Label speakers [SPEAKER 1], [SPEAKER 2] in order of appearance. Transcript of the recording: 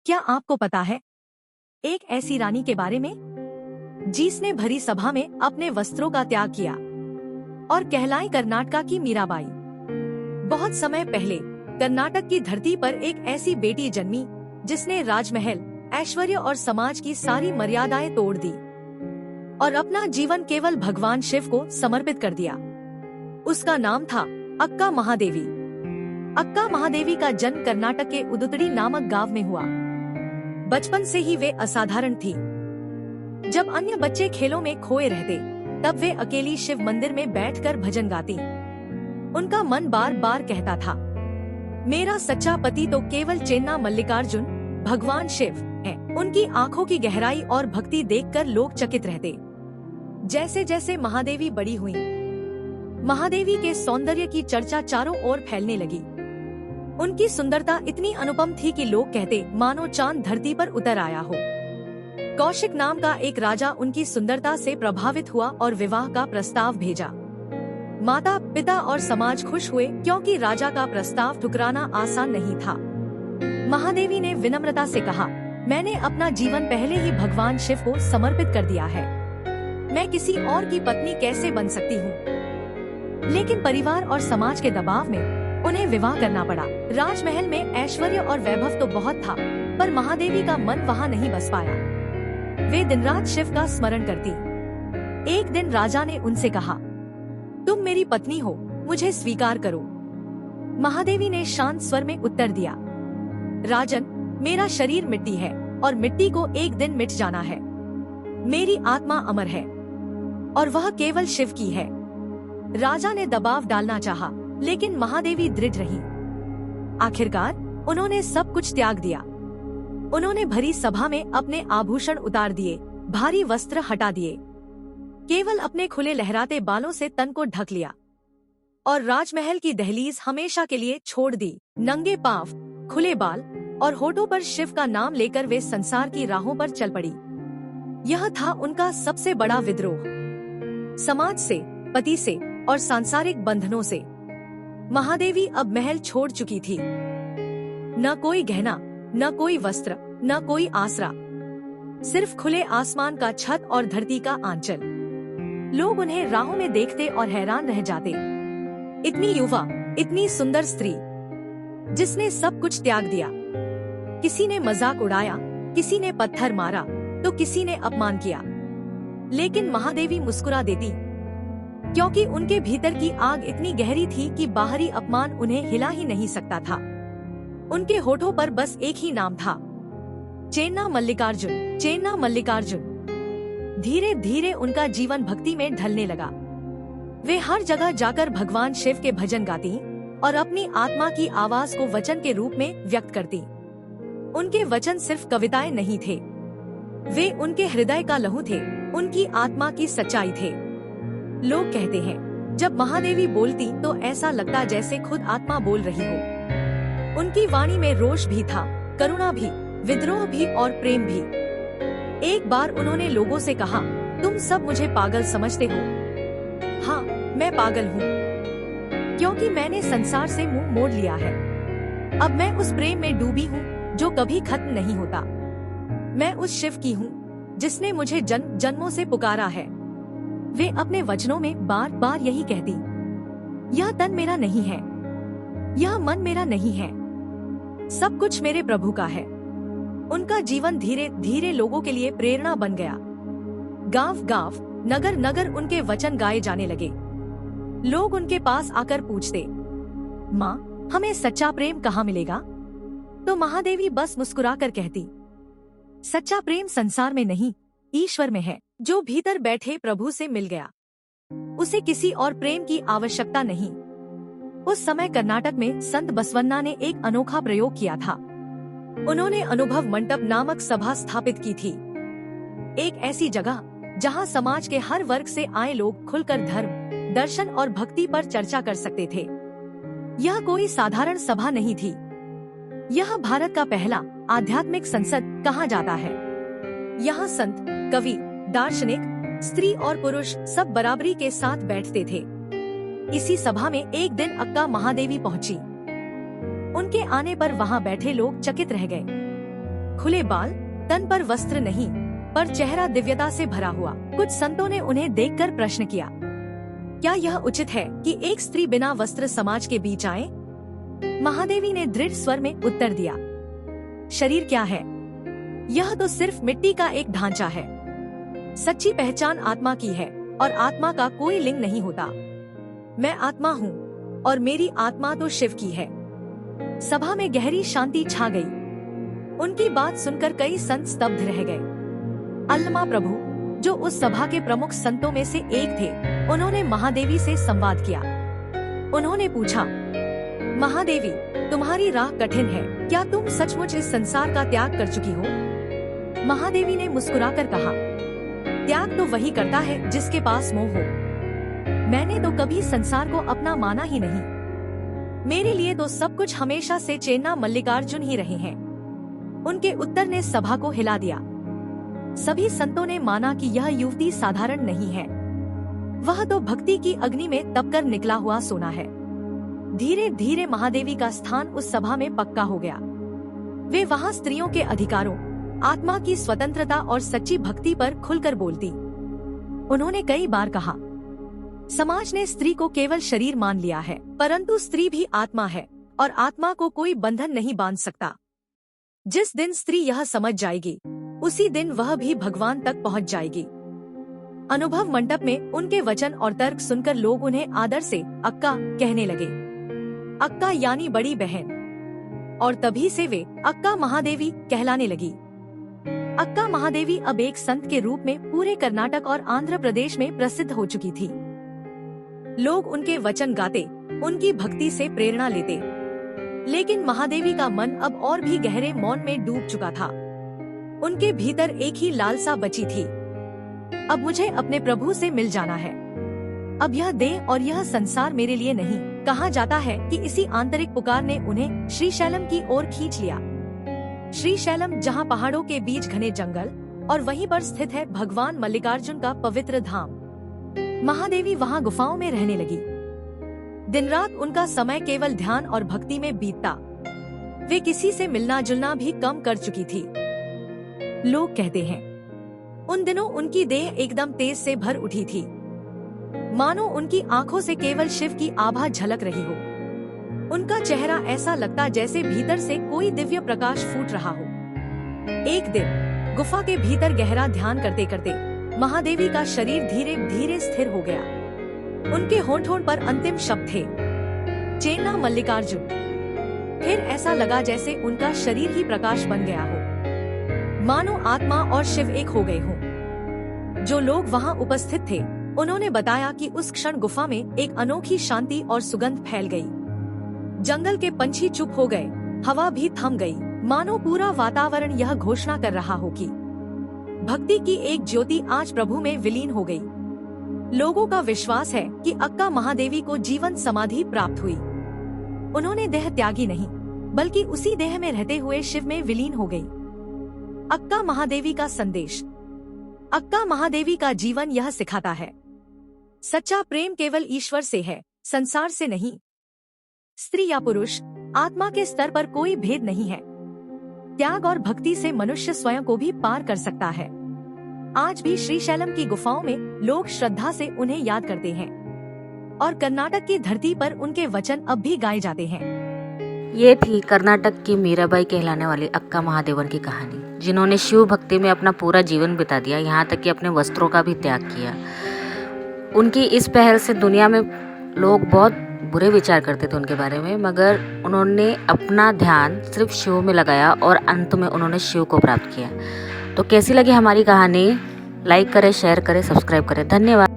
[SPEAKER 1] क्या आपको पता है एक ऐसी रानी के बारे में जिसने भरी सभा में अपने वस्त्रों का त्याग किया और कहलाई कर्नाटका की मीराबाई। बहुत समय पहले कर्नाटक की धरती पर एक ऐसी बेटी जन्मी जिसने राजमहल, ऐश्वर्य और समाज की सारी मर्यादाएं तोड़ दी और अपना जीवन केवल भगवान शिव को समर्पित कर दिया। उसका नाम था अक्का महादेवी। अक्का महादेवी का जन्म कर्नाटक के उदुतड़ी नामक गांव में हुआ। बचपन से ही वे असाधारण थी। जब अन्य बच्चे खेलों में खोए रहते, तब वे अकेली शिव मंदिर में बैठकर भजन गाती। उनका मन बार बार कहता था, मेरा सच्चा पति तो केवल चेन्ना मल्लिकार्जुन भगवान शिव है। उनकी आंखों की गहराई और भक्ति देखकर लोग चकित रहते। जैसे जैसे महादेवी बड़ी हुई, महादेवी के सौंदर्य की चर्चा चारों ओर फैलने लगी। उनकी सुंदरता इतनी अनुपम थी कि लोग कहते मानो चांद धरती पर उतर आया हो। कौशिक नाम का एक राजा उनकी सुंदरता से प्रभावित हुआ और विवाह का प्रस्ताव भेजा। माता पिता और समाज खुश हुए क्योंकि राजा का प्रस्ताव ठुकराना आसान नहीं था। महादेवी ने विनम्रता से कहा, मैंने अपना जीवन पहले ही भगवान शिव को समर्पित कर दिया है। मैं किसी और की पत्नी कैसे बन सकती हूँ? लेकिन परिवार और समाज के दबाव में उन्हें विवाह करना पड़ा। राजमहल में ऐश्वर्य और वैभव तो बहुत था, पर महादेवी का मन वहाँ नहीं बस पाया। वे दिन रात शिव का स्मरण करती। एक दिन राजा ने उनसे कहा, तुम मेरी पत्नी हो, मुझे स्वीकार करो। महादेवी ने शांत स्वर में उत्तर दिया, राजन, मेरा शरीर मिट्टी है और मिट्टी को एक दिन मिट जाना है। मेरी आत्मा अमर है और वह केवल शिव की है। राजा ने दबाव डालना चाहा, लेकिन महादेवी दृढ़ रही। आखिरकार उन्होंने सब कुछ त्याग दिया। उन्होंने भरी सभा में अपने आभूषण उतार दिए, भारी वस्त्र हटा दिए, केवल अपने खुले लहराते बालों से तन को ढक लिया और राजमहल की दहलीज हमेशा के लिए छोड़ दी। नंगे पांव, खुले बाल और होठों पर शिव का नाम लेकर वे संसार की राहों पर चल पड़ी। यह था उनका सबसे बड़ा विद्रोह, समाज से, पति से और सांसारिक बंधनों से। महादेवी अब महल छोड़ चुकी थी। न कोई गहना, न कोई वस्त्र, न कोई आसरा, सिर्फ खुले आसमान का छत और धरती का आंचल। लोग उन्हें राहों में देखते और हैरान रह जाते। इतनी युवा, इतनी सुंदर स्त्री, जिसने सब कुछ त्याग दिया। किसी ने मजाक उड़ाया, किसी ने पत्थर मारा, तो किसी ने अपमान किया, लेकिन महादेवी मुस्कुरा देती, क्योंकि उनके भीतर की आग इतनी गहरी थी कि बाहरी अपमान उन्हें हिला ही नहीं सकता था। उनके होठों पर बस एक ही नाम था, चेन्ना मल्लिकार्जुन, चेन्ना मल्लिकार्जुन। धीरे धीरे उनका जीवन भक्ति में ढलने लगा। वे हर जगह जाकर भगवान शिव के भजन गाती और अपनी आत्मा की आवाज को वचन के रूप में व्यक्त करती। उनके वचन सिर्फ कविताएं नहीं थे, वे उनके हृदय का लहू थे, उनकी आत्मा की सच्चाई थे। लोग कहते हैं, जब महादेवी बोलती तो ऐसा लगता जैसे खुद आत्मा बोल रही हो। उनकी वाणी में रोष भी था, करुणा भी, विद्रोह भी और प्रेम भी। एक बार उन्होंने लोगों से कहा, तुम सब मुझे पागल समझते हो। हाँ, मैं पागल हूँ, क्योंकि मैंने संसार से मुंह मोड़ लिया है। अब मैं उस प्रेम में डूबी हूँ जो कभी खत्म नहीं होता। मैं उस शिव की हूँ जिसने मुझे जन्म जन्मों से पुकारा है। वे अपने वचनों में बार बार यही कहती, यह तन मेरा नहीं है, यह मन मेरा नहीं है, सब कुछ मेरे प्रभु का है। उनका जीवन धीरे धीरे लोगों के लिए प्रेरणा बन गया। गांव गांव, नगर नगर उनके वचन गाए जाने लगे। लोग उनके पास आकर पूछते, माँ, हमें सच्चा प्रेम कहाँ मिलेगा? तो महादेवी बस मुस्कुराकर कहती, सच्चा प्रेम संसार में नहीं, ईश्वर में है। जो भीतर बैठे प्रभु से मिल गया, उसे किसी और प्रेम की आवश्यकता नहीं। उस समय कर्नाटक में संत बसवन्ना ने एक अनोखा प्रयोग किया था। उन्होंने अनुभव मंडप नामक सभा स्थापित की थी, एक ऐसी जगह जहां समाज के हर वर्ग से आए लोग खुलकर धर्म, दर्शन और भक्ति पर चर्चा कर सकते थे। यह कोई साधारण सभा नहीं थी, यह भारत का पहला आध्यात्मिक संसद कहा जाता है। यहाँ संत, कवि, दार्शनिक, स्त्री और पुरुष सब बराबरी के साथ बैठते थे। इसी सभा में एक दिन अक्का महादेवी पहुंची। उनके आने पर वहां बैठे लोग चकित रह गए। खुले बाल, तन पर वस्त्र नहीं, पर चेहरा दिव्यता से भरा हुआ। कुछ संतों ने उन्हें देखकर प्रश्न किया, क्या यह उचित है कि एक स्त्री बिना वस्त्र समाज के बीच आए? महादेवी ने दृढ़ स्वर में उत्तर दिया, शरीर क्या है? यह तो सिर्फ मिट्टी का एक ढांचा है। सच्ची पहचान आत्मा की है, और आत्मा का कोई लिंग नहीं होता। मैं आत्मा हूँ, और मेरी आत्मा तो शिव की है। सभा में गहरी शांति छा गई। उनकी बात सुनकर कई संत स्तब्ध रह गए। अल्लमा प्रभु, जो उस सभा के प्रमुख संतों में से एक थे, उन्होंने महादेवी से संवाद किया। उन्होंने पूछा, महादेवी, तुम्हारी राह कठिन है, क्या तुम सचमुच इस संसार का त्याग कर चुकी हो? महादेवी ने मुस्कुराकर कहा, त्याग तो वही करता है जिसके पास मोह हो। मैंने तो कभी संसार को अपना माना ही नहीं। मेरे लिए तो सब कुछ हमेशा से चेन्ना मल्लिकार्जुन ही रहे हैं। उनके उत्तर ने सभा को हिला दिया। सभी संतों ने माना कि यह युवती साधारण नहीं है। वह तो भक्ति की अग्नि में तपकर निकला हुआ सोना है। धीरे धीरे महादेवी का स्थान उस सभा में पक्का हो गया। वे वहाँ स्त्रियों के अधिकारों, आत्मा की स्वतंत्रता और सच्ची भक्ति पर खुलकर बोलती। उन्होंने कई बार कहा, समाज ने स्त्री को केवल शरीर मान लिया है, परंतु स्त्री भी आत्मा है, और आत्मा को कोई बंधन नहीं बांध सकता। जिस दिन स्त्री यह समझ जाएगी, उसी दिन वह भी भगवान तक पहुंच जाएगी। अनुभव मंडप में उनके वचन और तर्क सुनकर लोग उन्हें आदर से अक्का कहने लगे। अक्का यानी बड़ी बहन, और तभी से वे अक्का महादेवी कहलाने लगी। अक्का महादेवी अब एक संत के रूप में पूरे कर्नाटक और आंध्र प्रदेश में प्रसिद्ध हो चुकी थी। लोग उनके वचन गाते, उनकी भक्ति से प्रेरणा लेते। लेकिन महादेवी का मन अब और भी गहरे मौन में डूब चुका था। उनके भीतर एक ही लालसा बची थी, अब मुझे अपने प्रभु से मिल जाना है। अब यह देह और यह संसार मेरे लिए नहीं। कहा जाता है कि इसी आंतरिक पुकार ने उन्हें श्रीशैलम की ओर खींच लिया। श्रीशैलम, जहाँ पहाड़ों के बीच घने जंगल, और वहीं पर स्थित है भगवान मल्लिकार्जुन का पवित्र धाम। महादेवी वहाँ गुफाओं में रहने लगी। दिन रात उनका समय केवल ध्यान और भक्ति में बीतता। वे किसी से मिलना जुलना भी कम कर चुकी थी। लोग कहते हैं, उन दिनों उनकी देह एकदम तेज से भर उठी थी, मानो उनकी आंखों से केवल शिव की आभा झलक रही हो। उनका चेहरा ऐसा लगता जैसे भीतर से कोई दिव्य प्रकाश फूट रहा हो। एक दिन गुफा के भीतर गहरा ध्यान करते करते महादेवी का शरीर धीरे धीरे स्थिर हो गया। उनके होंठों पर अंतिम शब्द थे, चेन्ना मल्लिकार्जुन। फिर ऐसा लगा जैसे उनका शरीर ही प्रकाश बन गया हो, मानो आत्मा और शिव एक हो गए हों। जो लोग वहां उपस्थित थे, उन्होंने बताया कि उस क्षण गुफा में एक अनोखी शांति और सुगंध फैल गई। जंगल के पंछी चुप हो गए, हवा भी थम गई, मानो पूरा वातावरण यह घोषणा कर रहा हो कि भक्ति की एक ज्योति आज प्रभु में विलीन हो गई। लोगों का विश्वास है कि अक्का महादेवी को जीवन समाधि प्राप्त हुई। उन्होंने देह त्यागी नहीं, बल्कि उसी देह में रहते हुए शिव में विलीन हो गई। अक्का महादेवी का संदेश। अक्का महादेवी का जीवन यह सिखाता है, सच्चा प्रेम केवल ईश्वर से है, संसार से नहीं। स्त्री या पुरुष, आत्मा के स्तर पर कोई भेद नहीं है। त्याग और भक्ति से मनुष्य स्वयं को भी पार कर सकता है। आज भी श्रीशैलम की गुफाओं में लोग श्रद्धा से उन्हें याद करते हैं, और कर्नाटक की धरती पर उनके वचन अब भी गाए जाते हैं।
[SPEAKER 2] ये थी कर्नाटक की मीराबाई कहलाने वाली अक्का महादेवन की कहानी, जिन्होंने शिव भक्ति में अपना पूरा जीवन बिता दिया, यहाँ तक कि अपने वस्त्रों का भी त्याग किया। उनकी इस पहल से दुनिया में लोग बहुत बुरे विचार करते थे उनके बारे में, मगर उन्होंने अपना ध्यान सिर्फ शिव में लगाया और अंत में उन्होंने शिव को प्राप्त किया। तो कैसी लगी हमारी कहानी? लाइक करें, शेयर करें, सब्सक्राइब करें। धन्यवाद।